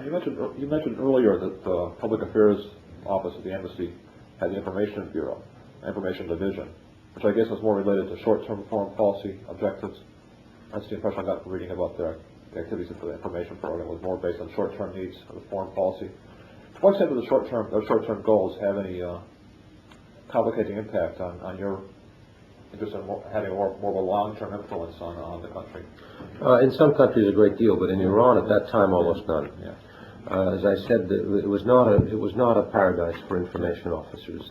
You mentioned earlier that the Public Affairs Office of the Embassy had the Information Bureau, Information Division, which I guess was more related to short-term foreign policy objectives. That's the impression I got from reading about the activities of the information program was more based on short-term needs of the foreign policy. To what extent do those short-term goals have any complicating impact on your interest in having more of a long-term influence on the country? In some countries a great deal, but in Iran at that time almost none. Yeah. As I said, it was not a paradise for information officers.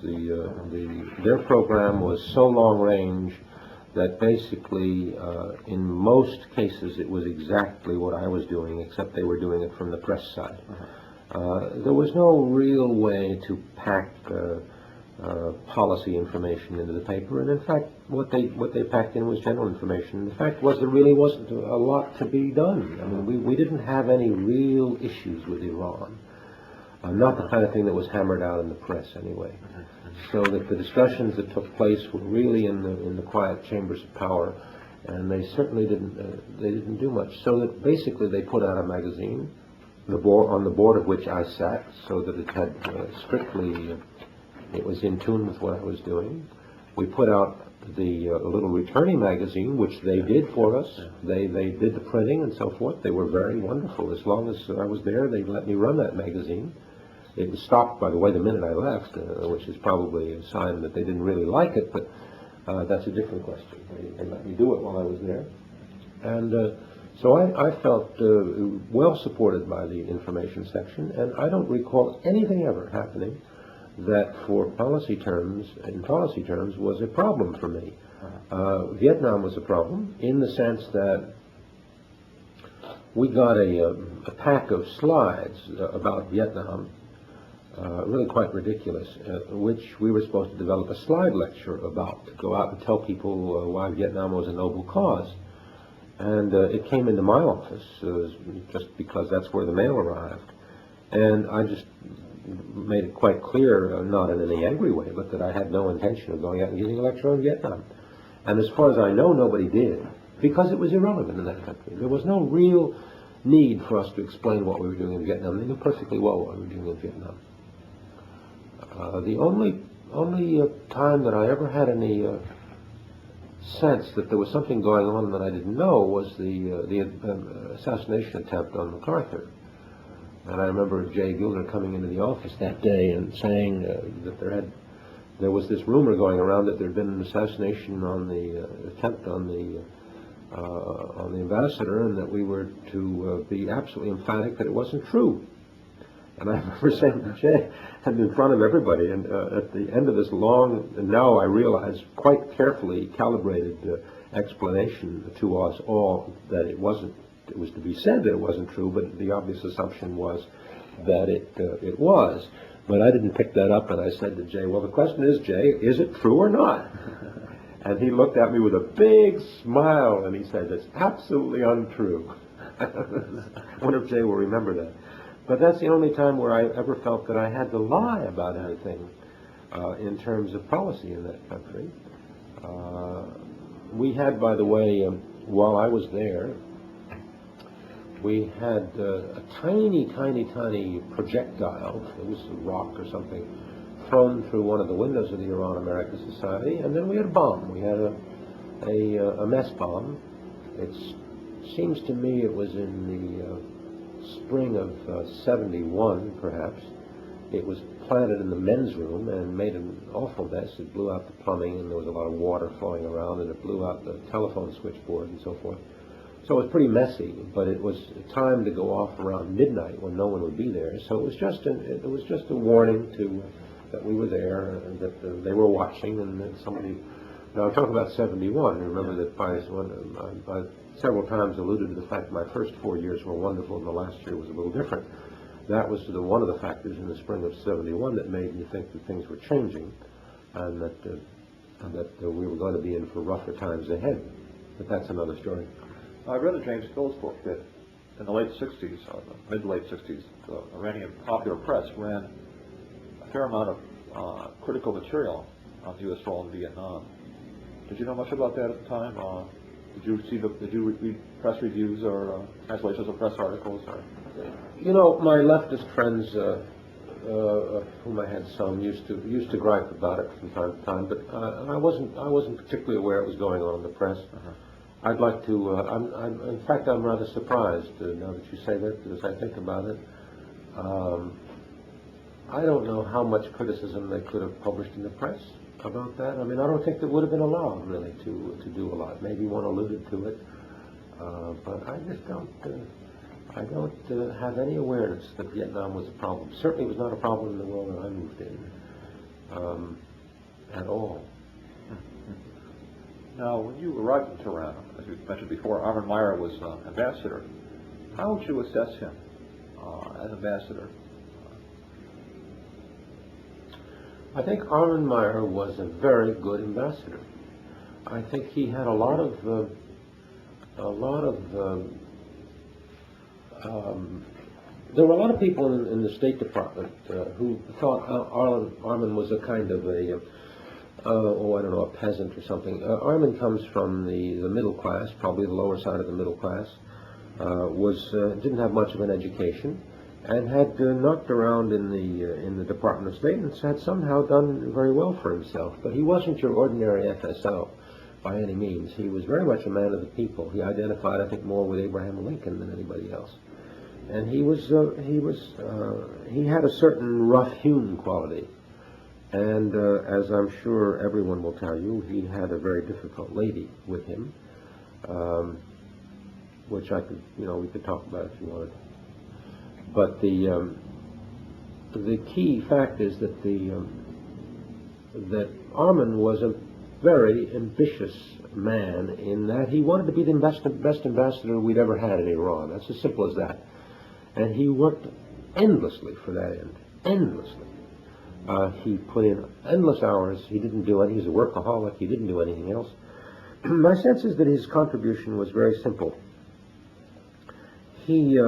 Their program was so long range that basically, in most cases, it was exactly what I was doing, except they were doing it from the press side. There was no real way to pack policy information into the paper, and in fact, what they packed in was general information. The fact was there really wasn't a lot to be done. I mean, we didn't have any real issues with Iran, not the kind of thing that was hammered out in the press anyway. So that the discussions that took place were really in the quiet chambers of power, and they certainly didn't do much. So that basically they put out a magazine, on the board of which I sat, so that it had strictly. It was in tune with what I was doing. We put out the little returning magazine, which they did for us. They did the printing and so forth. They were very wonderful. As long as I was there, they let me run that magazine. It was stopped, by the way, the minute I left, which is probably a sign that they didn't really like it, but that's a different question. They let me do it while I was there. And so I felt well supported by the information section, and I don't recall anything ever happening that in policy terms was a problem for me. Vietnam was a problem in the sense that we got a pack of slides about Vietnam, really quite ridiculous, which we were supposed to develop a slide lecture about, to go out and tell people why Vietnam was a noble cause. And it came into my office just because that's where the mail arrived. And I just made it quite clear, not in any angry way, but that I had no intention of going out and giving a lecture on Vietnam. And as far as I know, nobody did, because it was irrelevant in that country. There was no real need for us to explain what we were doing in Vietnam. They knew perfectly well what we were doing in Vietnam. The only time that I ever had any sense that there was something going on that I didn't know was the assassination attempt on MacArthur. And I remember Jay Gilder coming into the office that day and saying that there was this rumor going around that there had been an assassination on the attempt on the ambassador, and that we were to be absolutely emphatic that it wasn't true. And I remember saying to Jay, and in front of everybody, and at the end of this long, and now I realize quite carefully calibrated explanation to us all, that it was to be said that it wasn't true, but the obvious assumption was that it was. But I didn't pick that up, and I said to Jay, well, the question is, Jay, is it true or not? And he looked at me with a big smile, and he said, it's absolutely untrue. I wonder if Jay will remember that. But that's the only time where I ever felt that I had to lie about anything in terms of policy in that country. We had, by the way, while I was there, we had a tiny projectile, it was a rock or something, thrown through one of the windows of the Iran-American Society, and then we had a bomb. We had a mess bomb. It seems to me it was in the spring of 71, perhaps. It was planted in the men's room and made an awful mess. It blew out the plumbing, and there was a lot of water flowing around, and it blew out the telephone switchboard and so forth. So it was pretty messy, but it was time to go off around midnight when no one would be there. So it was just a warning that we were there, and that they were watching, and that somebody. Now I'm talking about 71. Remember that I several times alluded to the fact that my first 4 years were wonderful, and the last year was a little different. That was one of the factors in the spring of 71 that made me think that things were changing, and that we were going to be in for rougher times ahead. But that's another story. I read a James Phillips book that in the late 60s, or the mid-late 60s, the Iranian popular press ran a fair amount of critical material on the U.S. role in Vietnam. Did you know much about that at the time? Did you read press reviews or translations of press articles? Or? You know, my leftist friends, of whom I had some, used to gripe about it from time to time, but I wasn't particularly aware it was going on in the press. I'd like to. In fact, I'm rather surprised now that you say that, as I think about it. I don't know how much criticism they could have published in the press about that. I mean, I don't think that would have been allowed really to do a lot. Maybe one alluded to it, but I just don't. I don't have any awareness that Vietnam was a problem. Certainly, it was not a problem in the world that I moved in at all. Now, when you arrived in Tehran, as you mentioned before, Armin Meyer was ambassador. How would you assess him as ambassador? I think Armin Meyer was a very good ambassador. I think he had there were a lot of people in the State Department who thought Armin was a kind of a a peasant or something. Armin comes from the middle class, probably the lower side of the middle class, didn't have much of an education, and had knocked around in the Department of State and had somehow done very well for himself. But he wasn't your ordinary FSO by any means. He was very much a man of the people. He identified, I think, more with Abraham Lincoln than anybody else. And he had a certain rough-hewn quality. And as I'm sure everyone will tell you, he had a very difficult lady with him, which we could talk about if you wanted. But the key fact is that that Armin was a very ambitious man in that he wanted to be the best ambassador we'd ever had in Iran. That's as simple as that. And he worked endlessly for that end, endlessly. He put in endless hours. He didn't do anything. He was a workaholic. He didn't do anything else. My sense is that his contribution was very simple. He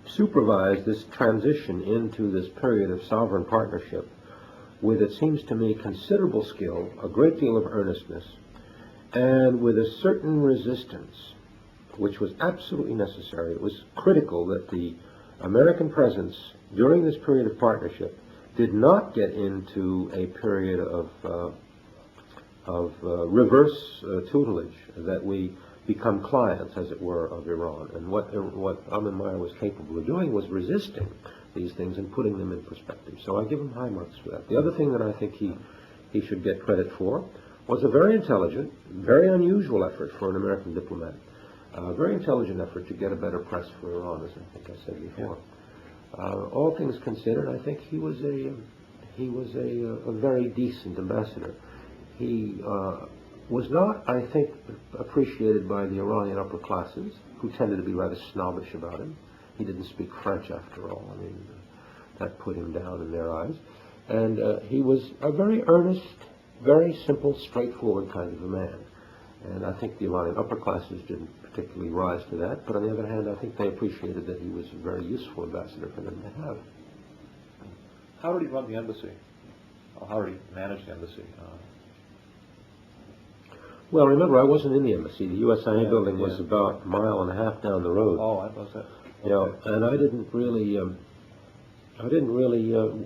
supervised this transition into this period of sovereign partnership with, it seems to me, considerable skill, a great deal of earnestness, and with a certain resistance, which was absolutely necessary. It was critical that the American presence during this period of partnership did not get into a period of reverse tutelage, that we become clients, as it were, of Iran. And what Armin Meyer was capable of doing was resisting these things and putting them in perspective. So I give him high marks for that. The other thing that I think he should get credit for was a very intelligent, very unusual effort for an American diplomat. A very intelligent effort to get a better press for Iran, as I think I said before. All things considered, I think he was a very decent ambassador. He was not, I think, appreciated by the Iranian upper classes, who tended to be rather snobbish about him. He didn't speak French, after all. I mean, that put him down in their eyes. And he was a very earnest, very simple, straightforward kind of a man. And I think the Iranian upper classes didn't particularly rise to that. But on the other hand, I think they appreciated that he was a very useful ambassador for them to have. How did he run the embassy? How did he manage the embassy? Well, remember, I wasn't in the embassy. The USIA building was about a mile and a half down the road. Oh, I was that. Okay. And I didn't really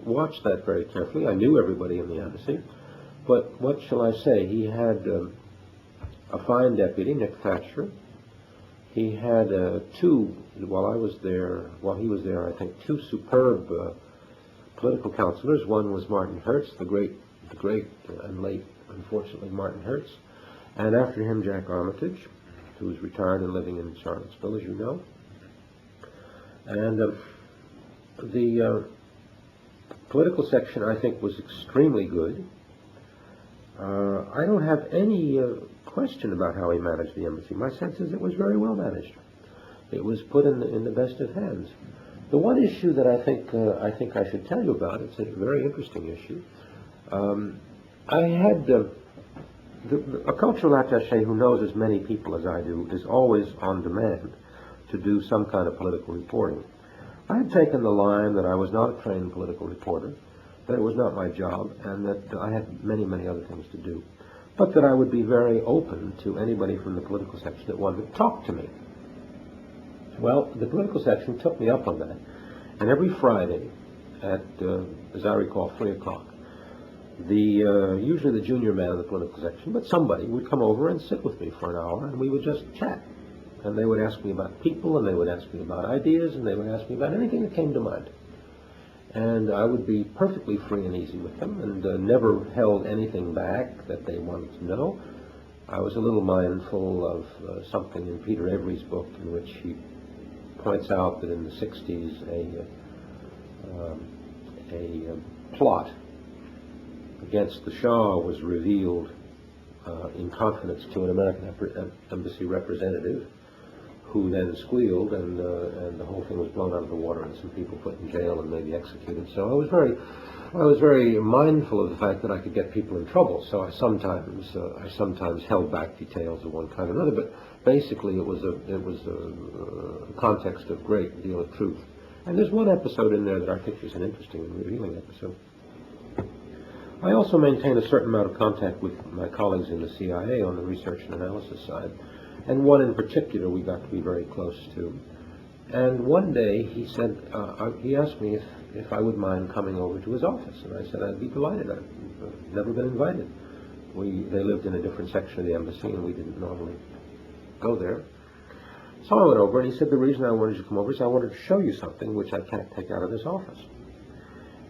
watch that very carefully. I knew everybody in the embassy, but what shall I say? He had a fine deputy, Nick Thatcher. He had while he was there, I think, two superb political counselors. One was Martin Hertz, the great and late, unfortunately, Martin Hertz. And after him, Jack Armitage, who was retired and living in Charlottesville, as you know. And the political section, I think, was extremely good. I don't have any question about how he managed the embassy. My sense is it was very well managed. It was put in the best of hands. The one issue that I think I should tell you about, it's a very interesting issue. I had a cultural attaché who knows as many people as I do is always on demand to do some kind of political reporting. I had taken the line that I was not a trained political reporter, that it was not my job, and that I had many, many other things to do, but that I would be very open to anybody from the political section that wanted to talk to me. Well, the political section took me up on that, and every Friday at, as I recall, 3 o'clock, usually the junior man of the political section, but somebody would come over and sit with me for an hour, and we would just chat. And they would ask me about people, and they would ask me about ideas, and they would ask me about anything that came to mind. And I would be perfectly free and easy with them, and never held anything back that they wanted to know. I was a little mindful of something in Peter Avery's book, in which he points out that in the 60s a plot against the Shah was revealed in confidence to an American embassy representative, who then squealed, and the whole thing was blown out of the water, and some people put in jail and maybe executed. So I was very mindful of the fact that I could get people in trouble. So I sometimes held back details of one kind or another. But basically, it was a context of great deal of truth. And there's one episode in there that I think is an interesting and revealing episode. I also maintain a certain amount of contact with my colleagues in the CIA on the research and analysis side. And one in particular we got to be very close to. And one day he said, he asked me if I would mind coming over to his office. And I said I'd be delighted. I've never been invited. They lived in a different section of the embassy, and we didn't normally go there. So I went over, and he said the reason I wanted you to come over is I wanted to show you something which I can't take out of this office.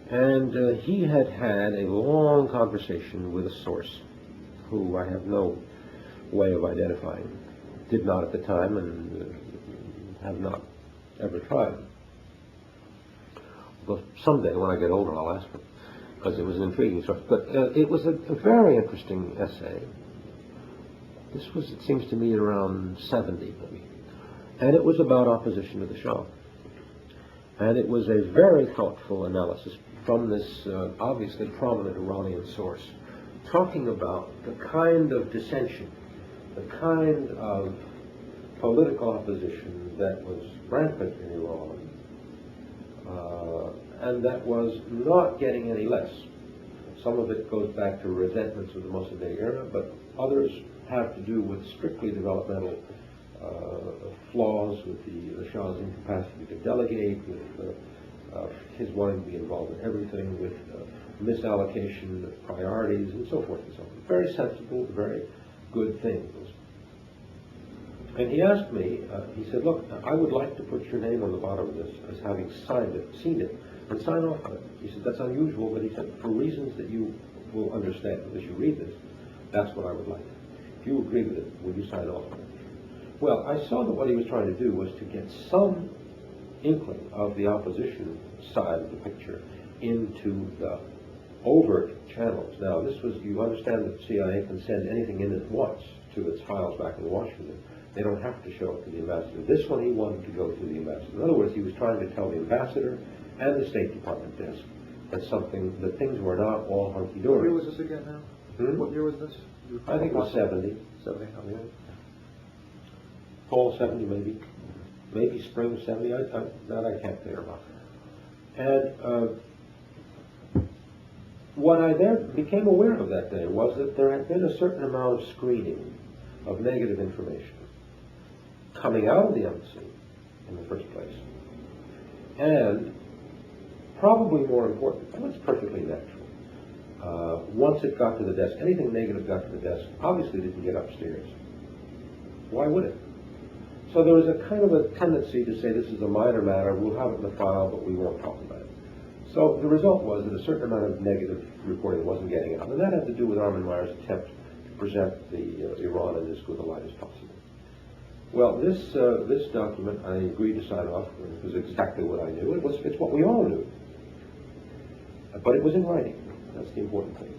And he had had a long conversation with a source who I have no way of identifying. Did not at the time, and have not ever tried. But someday, when I get older, I'll ask him, because it was an intriguing source. But it was a very interesting essay. This was, it seems to me, around 70, maybe. And it was about opposition to the Shah. And it was a very thoughtful analysis from this obviously prominent Iranian source, talking about the kind of dissension, the kind of political opposition that was rampant in Iran, and that was not getting any less. Some of it goes back to resentments of the Mossadegh era, but others have to do with strictly developmental flaws, with the Shah's incapacity to delegate, with his wanting to be involved in everything, with misallocation of priorities, and so forth and so on. Very sensible, very good things. And he asked me, he said, look, I would like to put your name on the bottom of this as having signed it, seen it, and sign off on it. He said, that's unusual, but he said, for reasons that you will understand as you read this, that's what I would like. If you agree with it, will you sign off on it? Well, I saw that what he was trying to do was to get some inkling of the opposition side of the picture into the overt channels. Now, this was, you understand that the CIA can send anything in at once to its files back in Washington. They don't have to show it to the ambassador. This one he wanted to go to the ambassador. In other words, he was trying to tell the ambassador and the State Department desk that things were not all hunky-dory. What year was this again now? What year was this? I think it was 70. 70, yeah. Fall 70 maybe. Maybe spring of 70. That I can't figure out. And what I then became aware of that day was that there had been a certain amount of screening of negative information coming out of the embassy in the first place. And probably more important, and it's perfectly natural, once it got to the desk, anything negative got to the desk, obviously didn't get upstairs. Why would it? So there was a kind of a tendency to say this is a minor matter, we'll have it in the file, but we won't talk about it. So the result was that a certain amount of negative reporting wasn't getting out, and that had to do with Armin Meyer's attempt to present the Iran in as good a light as possible. Well, this document I agreed to sign off. It was exactly what I knew. It's what we all knew. But it was in writing. That's the important thing.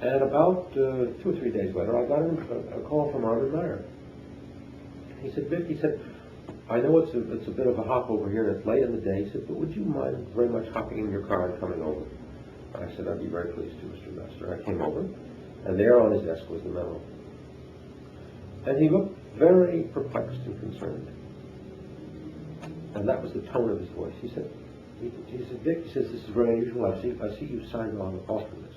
And about 2 or 3 days later, I got a call from Armin Meyer. He said, Vic, I know it's a bit of a hop over here, and it's late in the day. He said, but would you mind very much hopping in your car and coming over? I said, I'd be very pleased to, Mr. Master. I came over, and there on his desk was the memo. And he looked very perplexed and concerned. And that was the tone of his voice. He said, Vic, he says, this is very unusual. I see you signed off on this.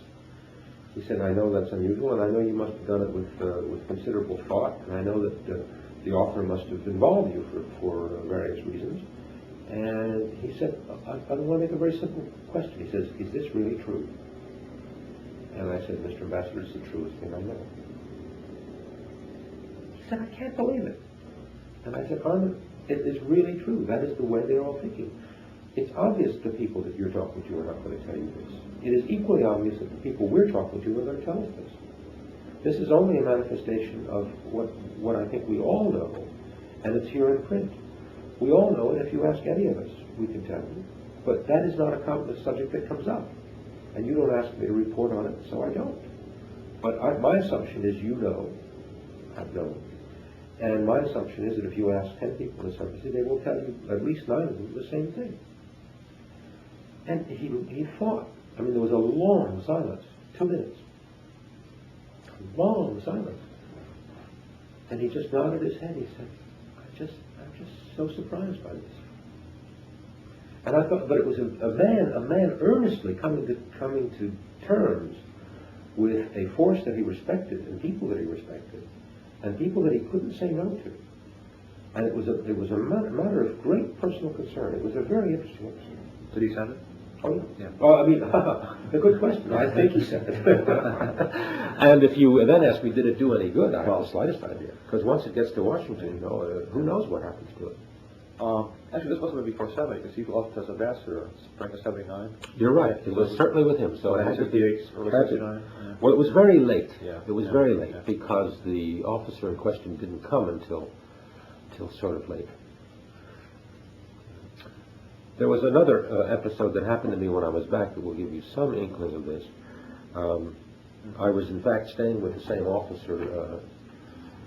He said, I know that's unusual, and I know you must have done it with considerable thought, and I know that the author must have involved you for various reasons. And he said, I want to make a very simple question. He says, is this really true? And I said, Mr. Ambassador, it's the truest thing I know. He said, I can't believe it. And I said, Arndt, it is really true. That is the way they're all thinking. It's obvious to people that you're talking to are not going to tell you this. It is equally obvious that the people we're talking to are going to tell us this. This is only a manifestation of what I think we all know, and it's here in print. We all know it. If you ask any of us, we can tell you. But that is not a subject that comes up. And you don't ask me to report on it, so I don't. But my assumption is you know, I've known. And my assumption is that if you ask 10 people in the subject, they will tell you, at least 9 of them, the same thing. And he thought. I mean, there was a long silence, 2 minutes. Long silence. And he just nodded his head. He said, I'm just so surprised by this. And I thought, but it was a man earnestly coming to terms with a force that he respected and people that he respected and people that he couldn't say no to. And it was a matter of great personal concern. It was a very interesting episode. Did he send it? Oh, yeah. Well, I mean, a good question. I think he said it. And if you then ask me, did it do any good? I have the slightest idea. Because once it gets to Washington, who knows what happens to it? Actually, this wasn't before 70, because he left as ambassador in spring of 79. You're right. It was certainly with him. So it had to be. Early 69. Yeah. Well, it was very late. Yeah. It was very late because the officer in question didn't come until sort of late. There was another episode that happened to me when I was back that will give you some inkling of this. I was in fact staying with the same officer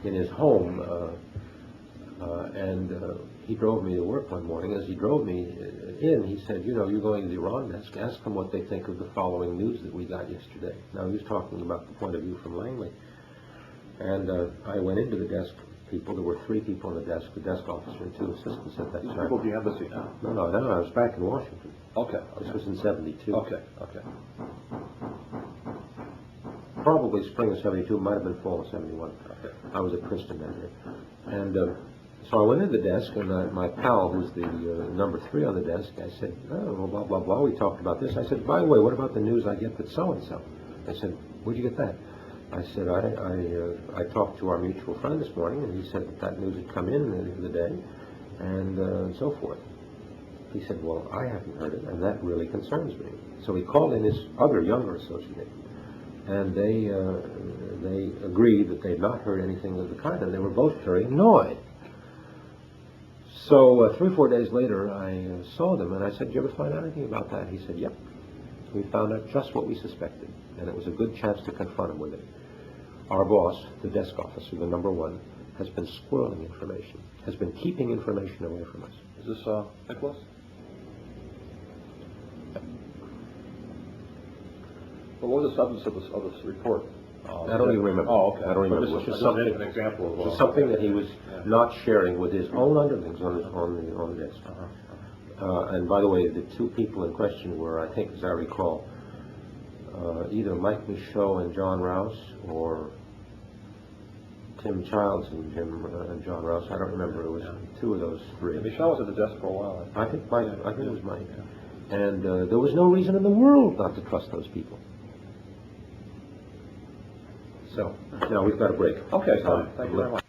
in his home, and he drove me to work one morning. As he drove me in, he said, you're going to the Iran desk, ask them what they think of the following news that we got yesterday. Now, he was talking about the point of view from Langley. And I went into the desk people. There were 3 people on the desk officer and 2 assistants at that time. People at the embassy now? No, I was back in Washington. Okay. This was in 72. Okay. Probably spring of 72, might have been fall of 71. Okay. I was at Princeton that year. And so I went into the desk, and my pal, who's the number 3 on the desk, I said, oh, blah, blah, blah. We talked about this. I said, by the way, what about the news I get that so-and-so? I said, where'd you get that? I said, I talked to our mutual friend this morning, and he said that news had come in the day, and so forth. He said, well, I haven't heard it, and that really concerns me. So he called in his other younger associate, and they agreed that they'd not heard anything of the kind, and they were both very annoyed. So 3 or 4 days later, I saw them, and I said, did you ever find out anything about that? He said, yep. We found out just what we suspected, and it was a good chance to confront him with it. Our boss, the desk officer, the number 1, has been squirreling information, has been keeping information away from us. Is this Nicholas? Well, what was the substance of this report? I don't even remember. Oh, okay. I don't remember. It was just an example of something that he was not sharing with his own underlings on the desk. And by the way, the 2 people in question were, I think, as I recall, either Mike Michaud and John Rouse, or Tim Childs and John Rouse. I don't remember. It was 2 of those 3. Michelle was at the desk for a while. I think it was Mike. Yeah. And there was no reason in the world not to trust those people. So, now we've got a break. Okay, fine. Thank you very much.